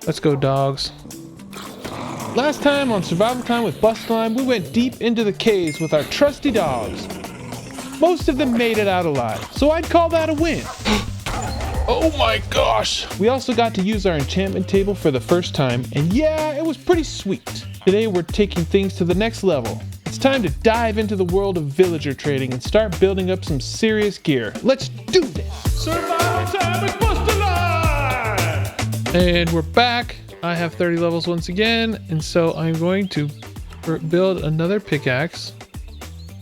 Let's go, dogs. Last time on Survival Time with Busta Lime, we went deep into the caves with our trusty dogs. Most of them made it out alive, so I'd call that a win. Oh my gosh! We also got to use our enchantment table for the first time, and yeah, it was pretty sweet. Today we're taking things to the next level. It's time to dive into the world of villager trading and start building up some serious gear. Let's do this! Survival Time with Busta Lime! And we're back. I have 30 levels once again, and so I'm going to build another pickaxe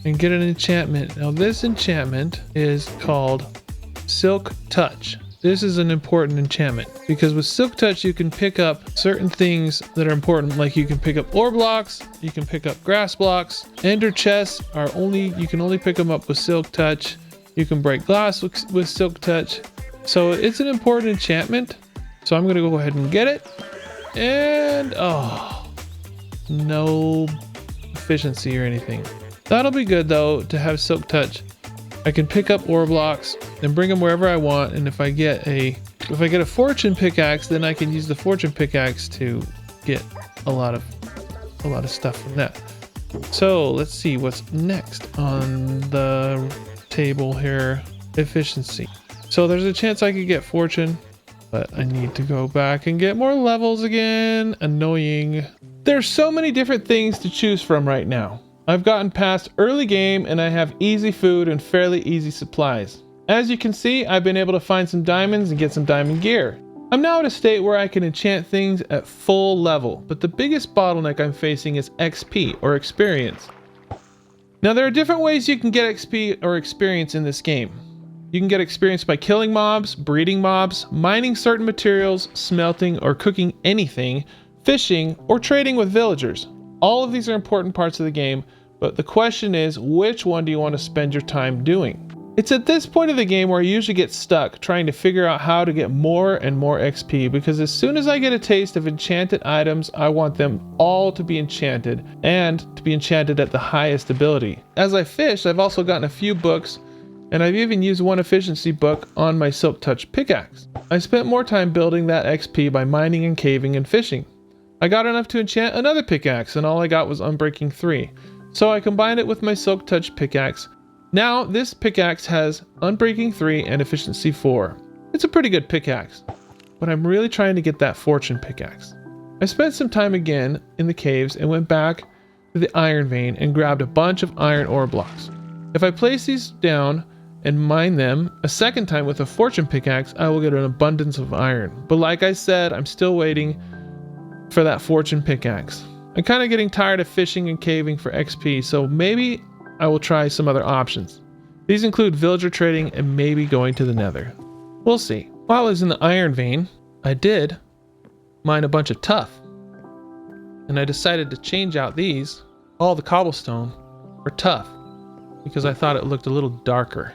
and get an enchantment. Now this enchantment is called Silk Touch. This is an important enchantment because with Silk Touch you can pick up certain things that are important, like you can pick up ore blocks, you can pick up grass blocks. Ender chests are you can only pick them up with Silk Touch. You can break glass with Silk Touch. So it's an important enchantment. So I'm gonna go ahead and get it. And oh, no efficiency or anything. That'll be good though to have Silk Touch. I can pick up ore blocks and bring them wherever I want, and if I get a fortune pickaxe, then I can use the fortune pickaxe to get a lot of stuff from that. So let's see what's next on the table here. Efficiency. So there's a chance I could get fortune, but I need to go back and get more levels again. Annoying. There's so many different things to choose from right now. I've gotten past early game and I have easy food and fairly easy supplies. As you can see, I've been able to find some diamonds and get some diamond gear. I'm now at a state where I can enchant things at full level, but the biggest bottleneck I'm facing is XP or experience. Now there are different ways you can get XP or experience in this game. You can get experience by killing mobs, breeding mobs, mining certain materials, smelting or cooking anything, fishing, or trading with villagers. All of these are important parts of the game, but the question is, which one do you want to spend your time doing? It's at this point of the game where I usually get stuck trying to figure out how to get more and more XP, because as soon as I get a taste of enchanted items, I want them all to be enchanted and to be enchanted at the highest ability. As I fish, I've also gotten a few books, and I've even used one efficiency book on my Silk Touch pickaxe. I spent more time building that XP by mining and caving and fishing. I got enough to enchant another pickaxe, and all I got was Unbreaking 3. So I combined it with my Silk Touch pickaxe. Now this pickaxe has Unbreaking 3 and Efficiency 4. It's a pretty good pickaxe, but I'm really trying to get that Fortune pickaxe. I spent some time again in the caves and went back to the iron vein and grabbed a bunch of iron ore blocks. If I place these down and mine them a second time with a Fortune pickaxe, I will get an abundance of iron. But like I said, I'm still waiting for that Fortune pickaxe. I'm kind of getting tired of fishing and caving for XP, so maybe I will try some other options. These include villager trading and maybe going to the Nether. We'll see. While I was in the iron vein, I did mine a bunch of tuff, and I decided to change out all the cobblestone, for tuff, because I thought it looked a little darker,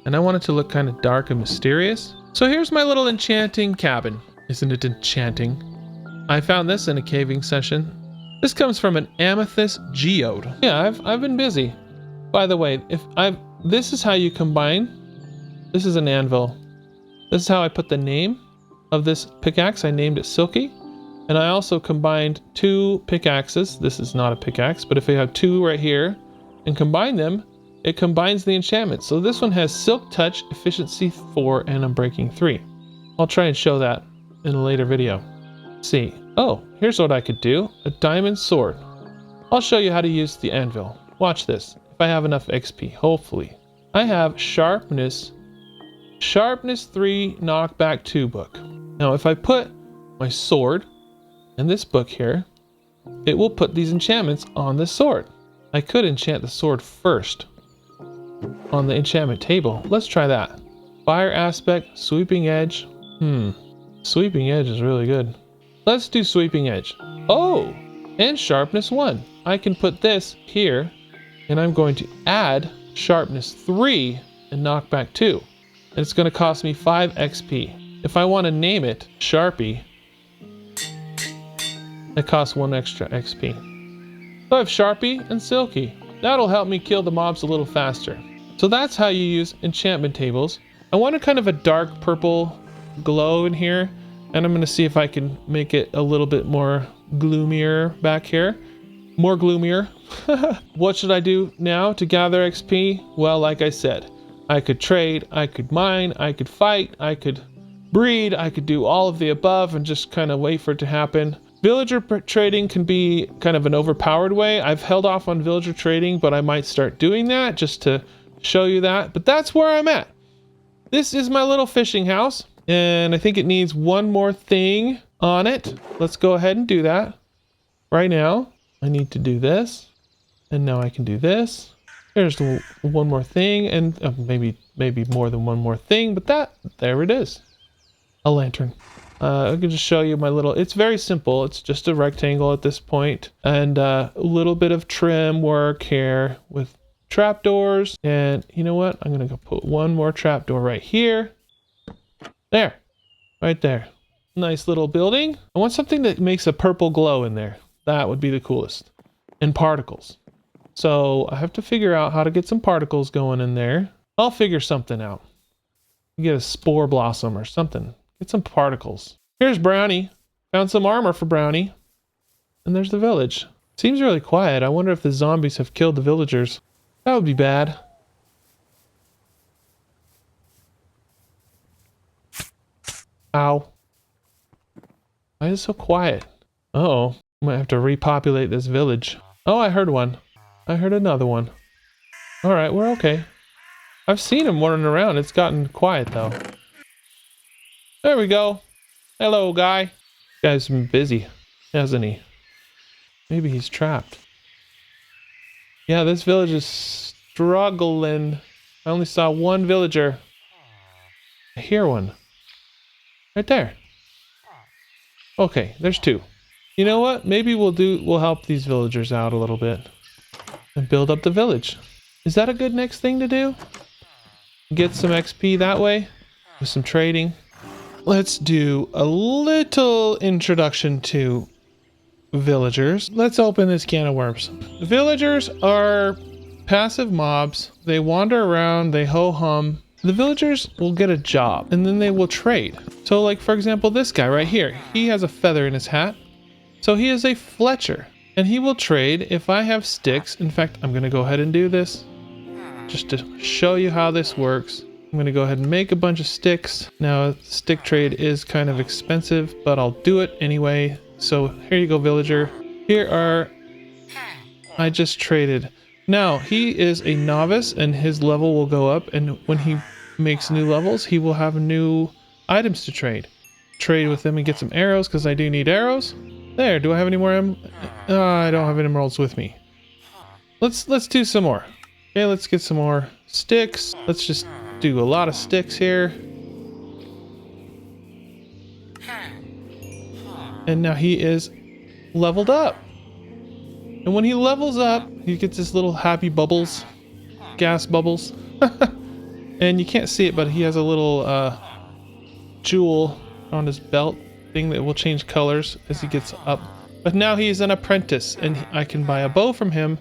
and I wanted to look kind of dark and mysterious. So here's my little enchanting cabin. Isn't it enchanting? I found this in a caving session. This comes from an amethyst geode. Yeah, I've been busy. By the way, this is how you combine. This is an anvil. This is how I put the name of this pickaxe. I named it Silky. And I also combined two pickaxes. This is not a pickaxe, but if you have two right here and combine them, it combines the enchantment. So this one has Silk Touch, Efficiency 4, and Unbreaking 3. I'll try and show that in a later video. See. Oh, here's what I could do. A diamond sword. I'll show you how to use the anvil. Watch this. If I have enough XP, hopefully. I have Sharpness 3, Knockback 2 book. Now if I put my sword in this book here, it will put these enchantments on the sword. I could enchant the sword first on the enchantment table. Let's try that. Fire Aspect, Sweeping Edge. Sweeping Edge is really good. Let's do Sweeping Edge. Oh, and Sharpness 1. I can put this here, and I'm going to add Sharpness 3 and Knockback 2. And it's going to cost me 5 XP. If I want to name it Sharpie, it costs 1 extra XP. So I have Sharpie and Silky. That'll help me kill the mobs a little faster. So that's how you use enchantment tables. I wanted kind of a dark purple glow in here, And I'm going to see if I can make it a little bit more gloomier back here. More gloomier. What should I do now to gather XP? Well, like I said, I could trade, I could mine, I could fight, I could breed, I could do all of the above and just kind of wait for it to happen. Villager trading can be kind of an overpowered way. I've held off on villager trading, but I might start doing that just to show you that. But that's where I'm at. This is my little fishing house, and I think it needs one more thing on it. Let's go ahead and do that right now. I need to do this, and now I can do this. There's the one more thing, and maybe more than one more thing, but there it is. A lantern. I can just show you my little, it's very simple. It's just a rectangle at this point, and a little bit of trim work here with trapdoors. And you know what? I'm gonna go put one more trapdoor right here. There, right there. Nice little building. I want something that makes a purple glow in there. That would be the coolest. And particles. So I have to figure out how to get some particles going in there. I'll figure something out. Get a spore blossom or something. Get some particles. Here's Brownie. Found some armor for Brownie. And there's the village. Seems really quiet. I wonder if the zombies have killed the villagers. That would be bad. Ow. Why is it so quiet? Uh-oh. Might have to repopulate this village. Oh, I heard one. I heard another one. Alright, we're okay. I've seen him running around. It's gotten quiet though. There we go. Hello, guy. Guy's been busy, hasn't he? Maybe he's trapped. Yeah, this village is struggling. I only saw one villager. I hear one. Right there. Okay, there's two. You know what? Maybe we'll help these villagers out a little bit. And build up the village. Is that a good next thing to do? Get some XP that way? With some trading? Let's do a little introduction to villagers. Let's open this can of worms. Villagers are passive mobs. They wander around, they ho-hum. The villagers will get a job and then they will trade. So like for example, this guy right here, he has a feather in his hat. So he is a Fletcher and he will trade if I have sticks. In fact, I'm going to go ahead and do this just to show you how this works. I'm going to go ahead and make a bunch of sticks. Now, stick trade is kind of expensive, but I'll do it anyway. So here you go, villager. I just traded. Now, he is a novice and his level will go up. And when he makes new levels, he will have new items to trade. Trade with them and get some arrows because I do need arrows. There, do I have any more? I don't have any emeralds with me. Let's do some more. Okay, let's get some more sticks. Let's just do a lot of sticks here. And now he is leveled up. And when he levels up, he gets this little happy bubbles, gas bubbles. And you can't see it, but he has a little jewel on his belt thing that will change colors as he gets up. But now he's an apprentice and I can buy a bow from him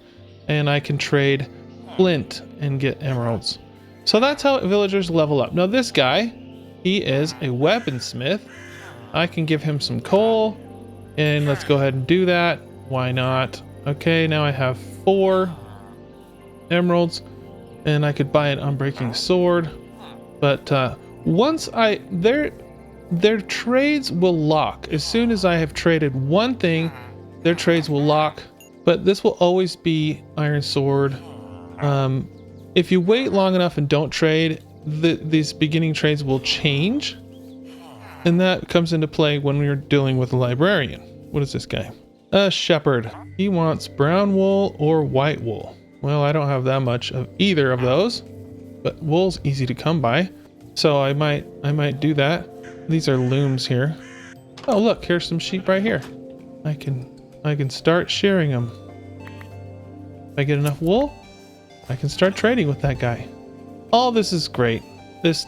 and I can trade flint and get emeralds. So that's how villagers level up. Now this guy, he is a weaponsmith. I can give him some coal and let's go ahead and do that. Why not? Okay, now I have 4 emeralds and I could buy an unbreaking sword. But once their trades will lock. As soon as I have traded one thing, their trades will lock. But this will always be iron sword. If you wait long enough and don't trade, these beginning trades will change. And that comes into play when we're dealing with a librarian. What is this guy? A shepherd. He wants brown wool or white wool. Well, I don't have that much of either of those, but wool's easy to come by. So I might do that. These are looms here. Oh, look, here's some sheep right here. I can start shearing them. If I get enough wool, I can start trading with that guy. All this is great. This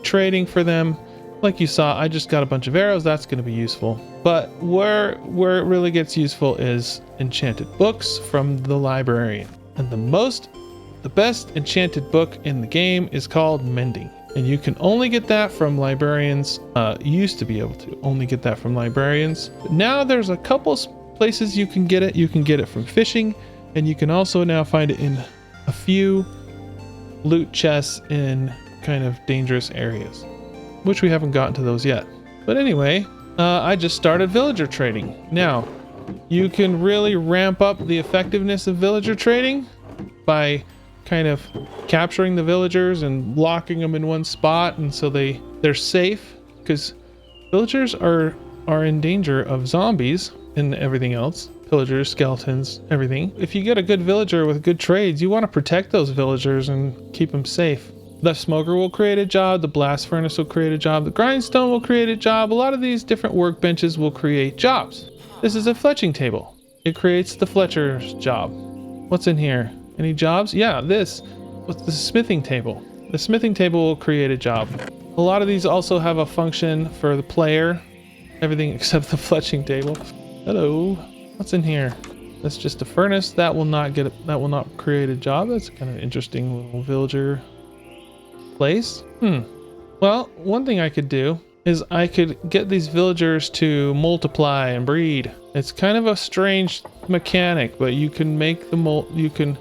trading for them, like you saw, I just got a bunch of arrows. That's going to be useful. But where it really gets useful is enchanted books from the librarian. And the best enchanted book in the game is called Mending. And you can only get that from librarians. Used to be able to only get that from librarians. But now there's a couple places you can get it. You can get it from fishing, and you can also now find it in a few loot chests in kind of dangerous areas, which we haven't gotten to those yet. But anyway, I just started villager trading. Now, you can really ramp up the effectiveness of villager trading by kind of capturing the villagers and locking them in one spot, and so they're safe, because villagers are in danger of zombies and everything else. Pillagers, skeletons, everything. If you get a good villager with good trades, you want to protect those villagers and keep them safe. The smoker will create a job, the blast furnace will create a job, the grindstone will create a job. A lot of these different workbenches will create jobs. This is a fletching table. It creates the Fletcher's job. What's in here? Any jobs? Yeah, what's the smithing table? The smithing table will create a job. A lot of these also have a function for the player. Everything except the fletching table. Hello. What's in here? That's just a furnace. That will not create a job. That's kind of interesting little villager place. Well, one thing I could do is I could get these villagers to multiply and breed. It's kind of a strange mechanic, but you can make you can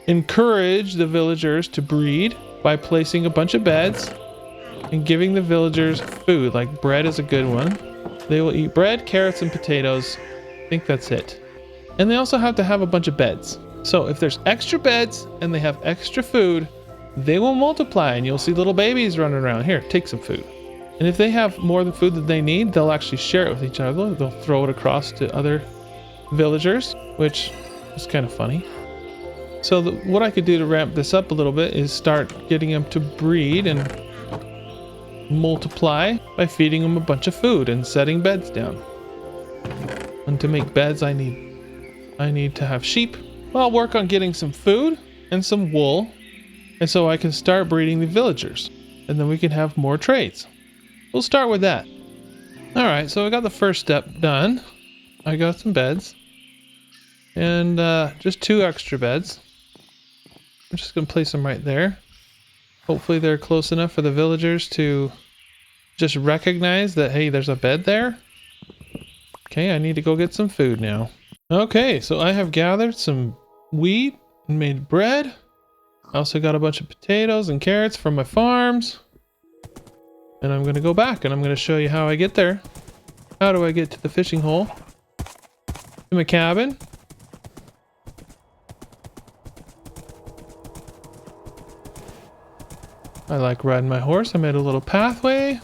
encourage the villagers to breed by placing a bunch of beds and giving the villagers food. Like bread is a good one. They will eat bread, carrots, and potatoes. I think that's it. And they also have to have a bunch of beds. So if there's extra beds and they have extra food, they will multiply and you'll see little babies running around. Here, take some food. And if they have more than food that they need, they'll actually share it with each other. They'll throw it across to other villagers, which is kind of funny. So what I could do to ramp this up a little bit is start getting them to breed and multiply by feeding them a bunch of food and setting beds down. And to make beds, I need to have sheep. Well, I'll work on getting some food and some wool, and so I can start breeding the villagers, and then we can have more trades. We'll start with that. All right, so I got the first step done. I got some beds, and just 2 extra beds. I'm just gonna place them right there. Hopefully they're close enough for the villagers to just recognize that, hey, there's a bed there. Okay, I need to go get some food now. Okay, so I have gathered some wheat and made bread. I also got a bunch of potatoes and carrots from my farms. And I'm gonna go back and I'm gonna show you how I get there. How do I get to the fishing hole? To my cabin. I like riding my horse. I made a little pathway.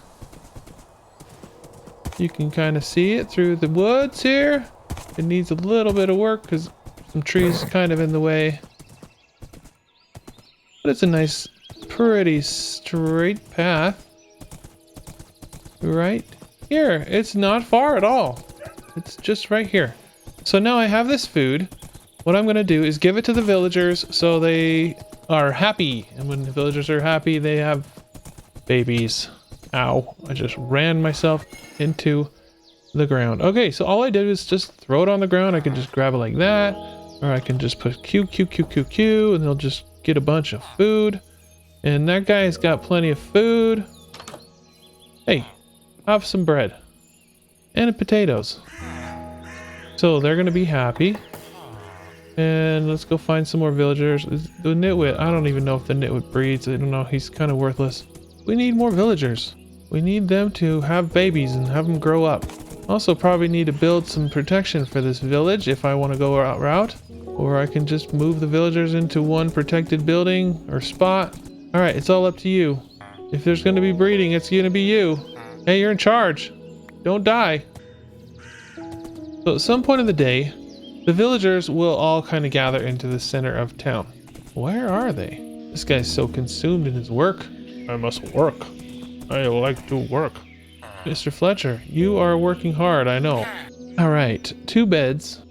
You can kind of see it through the woods here. It needs a little bit of work because some trees are kind of in the way. But it's a nice, pretty straight path. Right here. It's not far at all. It's just right here. So now I have this food. What I'm going to do is give it to the villagers so they are happy. And when the villagers are happy, they have babies. Ow. I just ran myself into the ground. Okay, so all I did was just throw it on the ground. I can just grab it like that. Or I can just put Q, Q, Q, Q, Q, and they'll just get a bunch of food. And that guy's got plenty of food. Hey, have some bread. And potatoes. So they're going to be happy. And let's go find some more villagers. The nitwit, I don't even know if the nitwit breeds. I don't know, he's kind of worthless. We need more villagers. We need them to have babies and have them grow up. Also probably need to build some protection for this village if I want to go out route. Or I can just move the villagers into one protected building or spot. Alright, it's all up to you. If there's going to be breeding, it's going to be you. Hey, you're in charge. Don't die. So at some point of the day, the villagers will all kind of gather into the center of town. Where are they? This guy's so consumed in his work. I must work. I like to work. Mr. Fletcher, you are working hard, I know. Alright, 2 beds.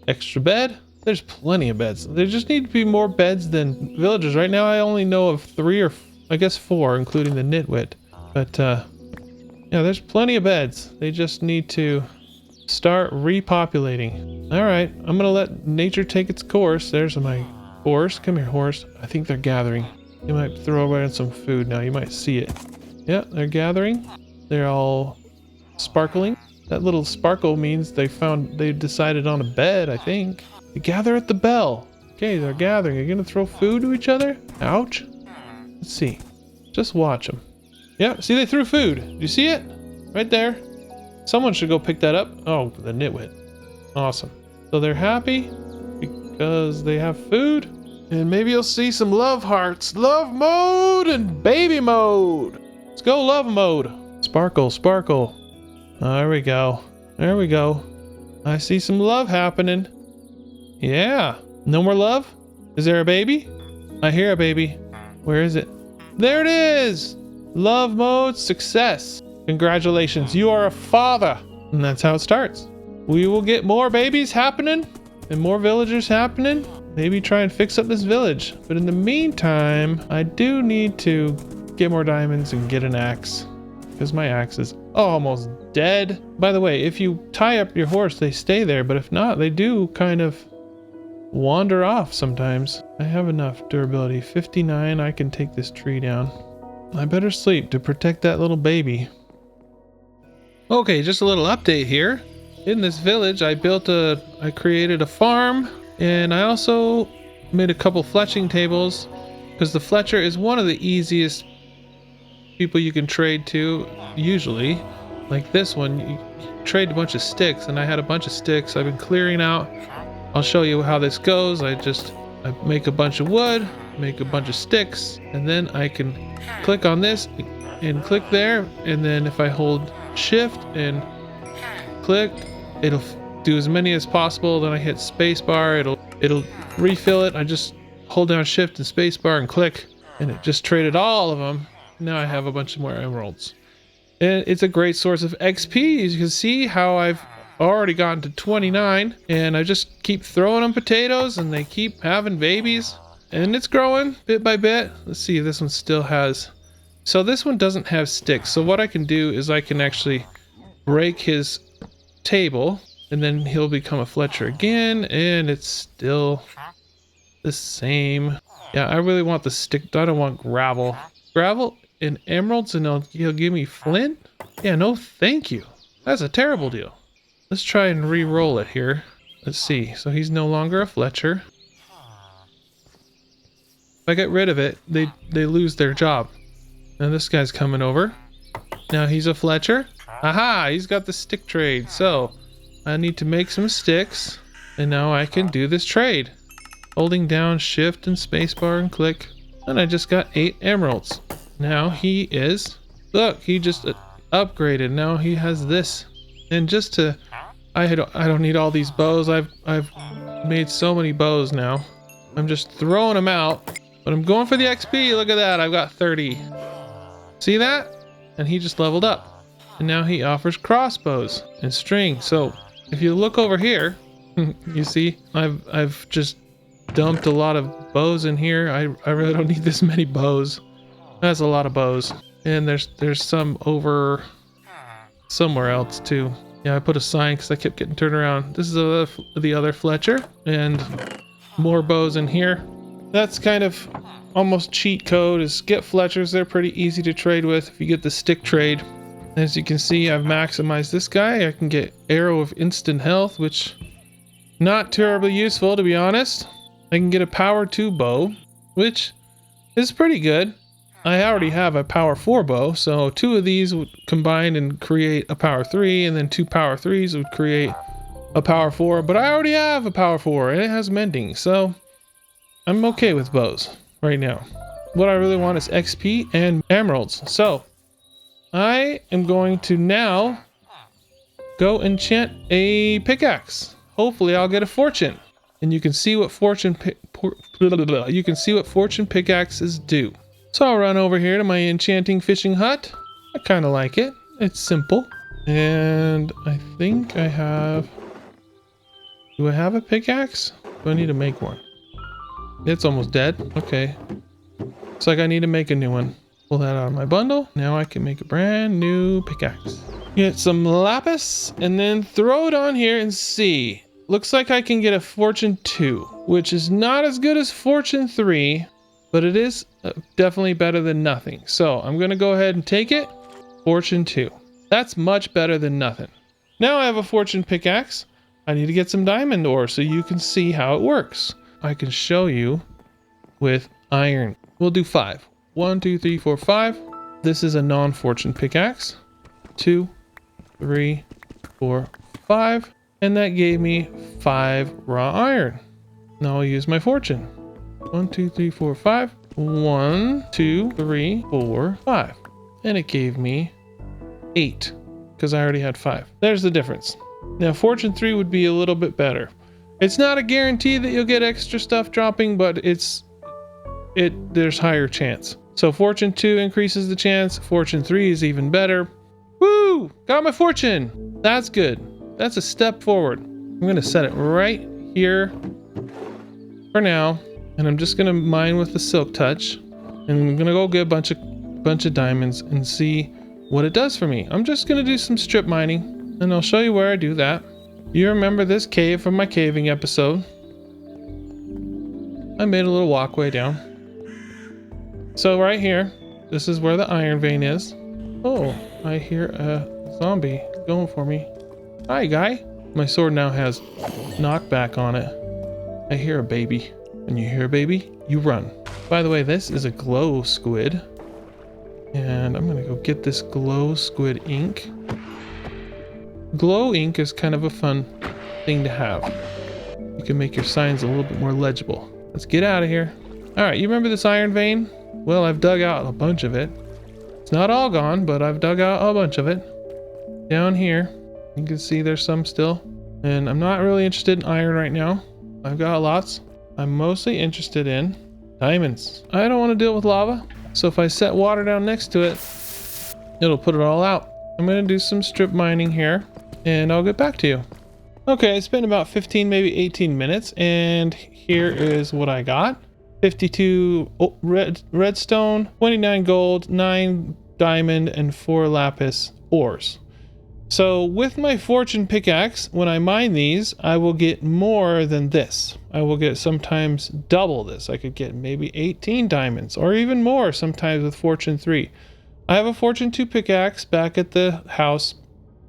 Extra bed? There's plenty of beds. There just need to be more beds than villagers. Right now I only know of 3 or I guess 4, including the nitwit. But yeah, there's plenty of beds. They just need to start repopulating. Alright, I'm gonna let nature take its course. There's my horse. Come here, horse. I think they're gathering. You might throw away some food now. You might see it. Yeah, they're gathering. They're all sparkling. That little sparkle means they decided on a bed, I think. They gather at the bell. Okay, they're gathering. Are you gonna throw food to each other? Ouch. Let's see. Just watch them. Yeah, see, they threw food. Do you see it? Right there. Someone should go pick that up. Oh, the nitwit. Awesome. So they're happy because they have food. And maybe you'll see some love hearts. Love mode and baby mode. Let's go love mode. Sparkle, sparkle. There we go. There we go. I see some love happening. Yeah. No more love? Is there a baby? I hear a baby. Where is it? There it is! Love mode success. Congratulations, you are a father. And that's how it starts. We will get more babies happening and more villagers happening. Maybe try and fix up this village. But in the meantime, I do need to get more diamonds and get an axe. Because my axe is almost dead. By the way, if you tie up your horse, they stay there. But if not, they do kind of wander off sometimes. I have enough durability. 59, I can take this tree down. I better sleep to protect that little baby. Okay, just a little update here. In this village, I created a farm, and I also made a couple fletching tables, because the fletcher is one of the easiest people you can trade to, usually. Like this one, you trade a bunch of sticks, and I had a bunch of sticks I've been clearing out. I'll show you how this goes. I make a bunch of wood, make a bunch of sticks, and then I can click on this and click there, and then if I hold shift and click, it'll do as many as possible. Then I hit spacebar, it'll refill it. I just hold down shift and spacebar and click, and it just traded all of them. Now I have a bunch more emeralds, and it's a great source of XP. As you can see how I've already gotten to 29, and I just keep throwing them potatoes and they keep having babies, and it's growing bit by bit. Let's see if this one still has. So this one doesn't have sticks, so what I can do is I can actually break his table, and then he'll become a Fletcher again, and it's still the same. Yeah, I really want the stick. I don't want gravel and emeralds, and he'll give me flint. Yeah, no thank you. That's a terrible deal. Let's try and re-roll it here. Let's see. So he's no longer a Fletcher. If I get rid of it, they lose their job. Now this guy's coming over. Now he's a Fletcher. Aha! He's got the stick trade. So I need to make some sticks, and now I can do this trade. Holding down shift and spacebar and click, and I just got 8 emeralds. Now he is, look, he just upgraded. Now he has this. And just to, I don't need all these bows. I've made so many bows now. I'm just throwing them out, but I'm going for the XP. Look at that, I've got 30. See that? And he just leveled up. And now he offers crossbows and string. So if you look over here, you see I've just dumped a lot of bows in here. I really don't need this many bows. That's a lot of bows. And there's some over somewhere else too. Yeah, I put a sign because I kept getting turned around. This is the other Fletcher, and more bows in here. That's kind of almost cheat code, is get Fletchers. They're pretty easy to trade with if you get the stick trade. As you can see, I've maximized this guy. I can get arrow of instant health, which not terribly useful, to be honest. I can get a power 2 bow, which is pretty good. I already have a power 4 bow, so 2 of these would combine and create a power 3, and then 2 power 3s would create a power 4, but I already have a power 4 and it has mending, so I'm okay with bows right now. What I really want is XP and emeralds. So I am going to now go enchant a pickaxe. Hopefully I'll get a fortune, and you can see what fortune pickaxes do. So I'll run over here to my enchanting fishing hut. I kind of like it. It's simple. And I think I have... Do I have a pickaxe? Do I need to make one? It's almost dead. Okay. Looks like I need to make a new one. Pull that out of my bundle. Now I can make a brand new pickaxe. Get some lapis and then throw it on here and see. Looks like I can get a fortune 2, which is not as good as fortune 3. but it is definitely better than nothing. So I'm going to go ahead and take it. Fortune 2. That's much better than nothing. Now I have a fortune pickaxe. I need to get some diamond ore so you can see how it works. I can show you with iron. We'll do 5. 1, 2, 3, 4, 5. This is a non-fortune pickaxe. 2, 3, 4, 5. And that gave me 5 raw iron. Now I'll use my fortune. 1, 2, 3, 4, 5. 1, 2, 3, 4, 5. And it gave me 8 because I already had 5. There's the difference. Now fortune 3 would be a little bit better. It's not a guarantee that you'll get extra stuff dropping, but there's higher chance. So fortune 2 increases the chance. Fortune 3 is even better. Woo! Got my fortune. That's good. That's a step forward. I'm going to set it right here for now. And I'm just going to mine with the silk touch. And I'm going to go get a bunch of diamonds and see what it does for me. I'm just going to do some strip mining and I'll show you where I do that. You remember this cave from my caving episode. I made a little walkway down. So right here, this is where the iron vein is. Oh, I hear a zombie going for me. Hi, guy. My sword now has knockback on it. I hear a baby. When you hear a baby, you run. By the way, this is a glow squid. And I'm gonna go get this glow squid ink. Glow ink is kind of a fun thing to have. You can make your signs a little bit more legible. Let's get out of here. All right, you remember this iron vein? Well, I've dug out a bunch of it. It's not all gone, but I've dug out a bunch of it. Down here, you can see there's some still. And I'm not really interested in iron right now. I've got lots. I'm mostly interested in diamonds. I don't want to deal with lava. So if I set water down next to it, it'll put it all out. I'm going to do some strip mining here and I'll get back to you. Okay, it's been about 15, maybe 18 minutes. And here is what I got. 52 redstone, 29 gold, 9 diamond, and 4 lapis ores. So with my fortune pickaxe, when I mine these, I will get more than this. I will get sometimes double this. I could get maybe 18 diamonds or even more sometimes with fortune 3. I have a fortune 2 pickaxe back at the house.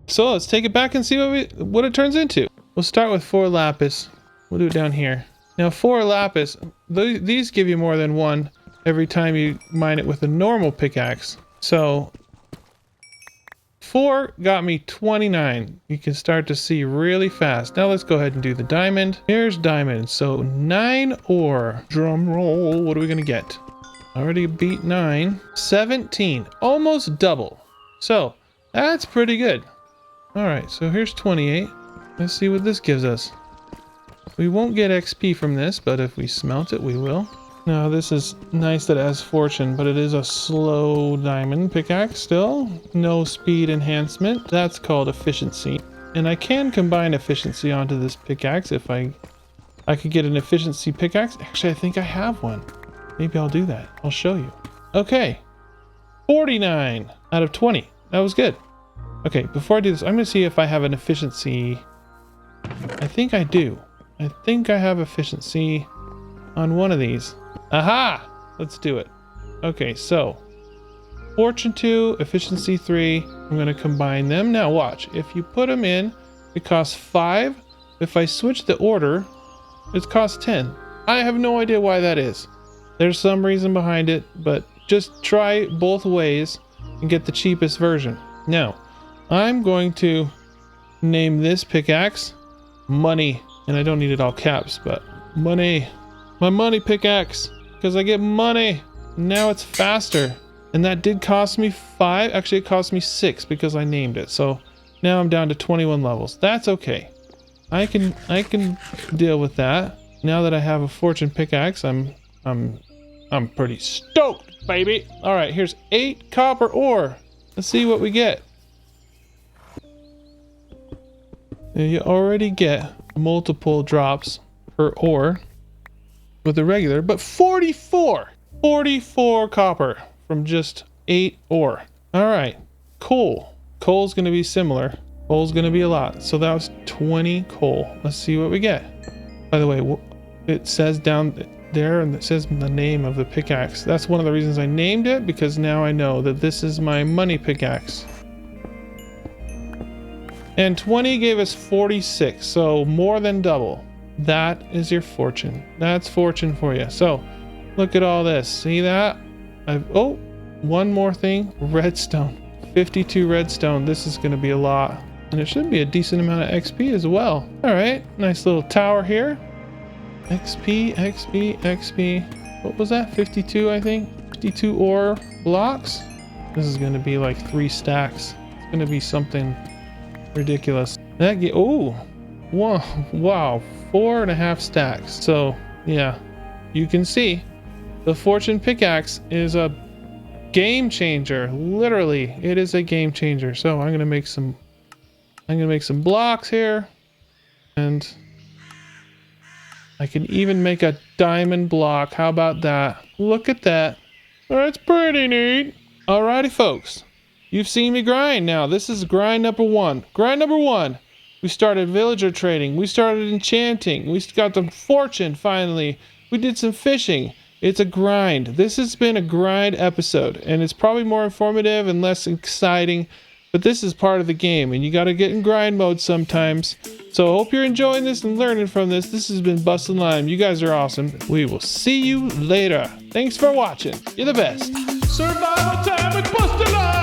So let's take it back and see what it turns into. We'll start with 4 lapis. We'll do it down here. Now 4 lapis, these give you more than one every time you mine it with a normal pickaxe. So 4 got me 29. You can start to see really fast. Now let's go ahead and do the diamond. Here's diamond. So 9 ore. Drum roll. What are we going to get? Already beat 9. 17. Almost double. So that's pretty good. All right. So here's 28. Let's see what this gives us. We won't get XP from this, but if we smelt it, we will. Now this is nice that it has fortune, but it is a slow diamond pickaxe still. No speed enhancement. That's called efficiency. And I can combine efficiency onto this pickaxe if I could get an efficiency pickaxe. Actually, I think I have one. Maybe I'll do that. I'll show you. Okay. 49 out of 20. That was good. Okay, before I do this, I'm going to see if I have an efficiency. I think I do. I think I have efficiency on one of these. Aha! Let's do it. Okay, so fortune 2, efficiency 3. I'm going to combine them. Now watch. If you put them in, it costs 5. If I switch the order, it costs 10. I have no idea why that is. There's some reason behind it, but just try both ways and get the cheapest version. Now, I'm going to name this pickaxe Money. And I don't need it all caps, but money. My money pickaxe. Because I get money. Now it's faster. And that did cost me 5. Actually, it cost me 6 because I named it. So now I'm down to 21 levels. That's okay. I can deal with that. Now that I have a fortune pickaxe, I'm pretty stoked, baby. All right, here's 8 copper ore. Let's see what we get. You already get multiple drops per ore with the regular, but 44 copper from just 8 ore. All right, coal's gonna be similar. Coal's gonna be a lot, so that was 20 coal. Let's see what we get. By the way, it says down there, and it says the name of the pickaxe. That's one of the reasons I named it, because now I know that this is my money pickaxe. And 20 gave us 46, so more than double. That is your fortune. That's fortune for you. So look at all this. See that? Oh, one more thing. Redstone. 52 redstone. This is going to be a lot. And it should be a decent amount of XP as well. All right. Nice little tower here. XP, XP, XP. What was that? 52, I think. 52 ore blocks. This is going to be like 3 stacks. It's going to be something ridiculous. That oh, wow, 4.5 stacks. So yeah, you can see the fortune pickaxe is a game changer. Literally, it is a game changer. So I'm gonna make some blocks here, and I can even make a diamond block. How about that? Look at that. That's pretty neat. Alrighty, folks. You've seen me grind now. This is grind number 1. Grind number 1. We started villager trading. We started enchanting. We got some fortune finally. We did some fishing. It's a grind. This has been a grind episode, and it's probably more informative and less exciting, but this is part of the game, and you got to get in grind mode sometimes. So I hope you're enjoying this and learning from this. This has been Busta Lime. You guys are awesome. We will see you later. Thanks for watching. You're the best. Survival time with Busta Lime.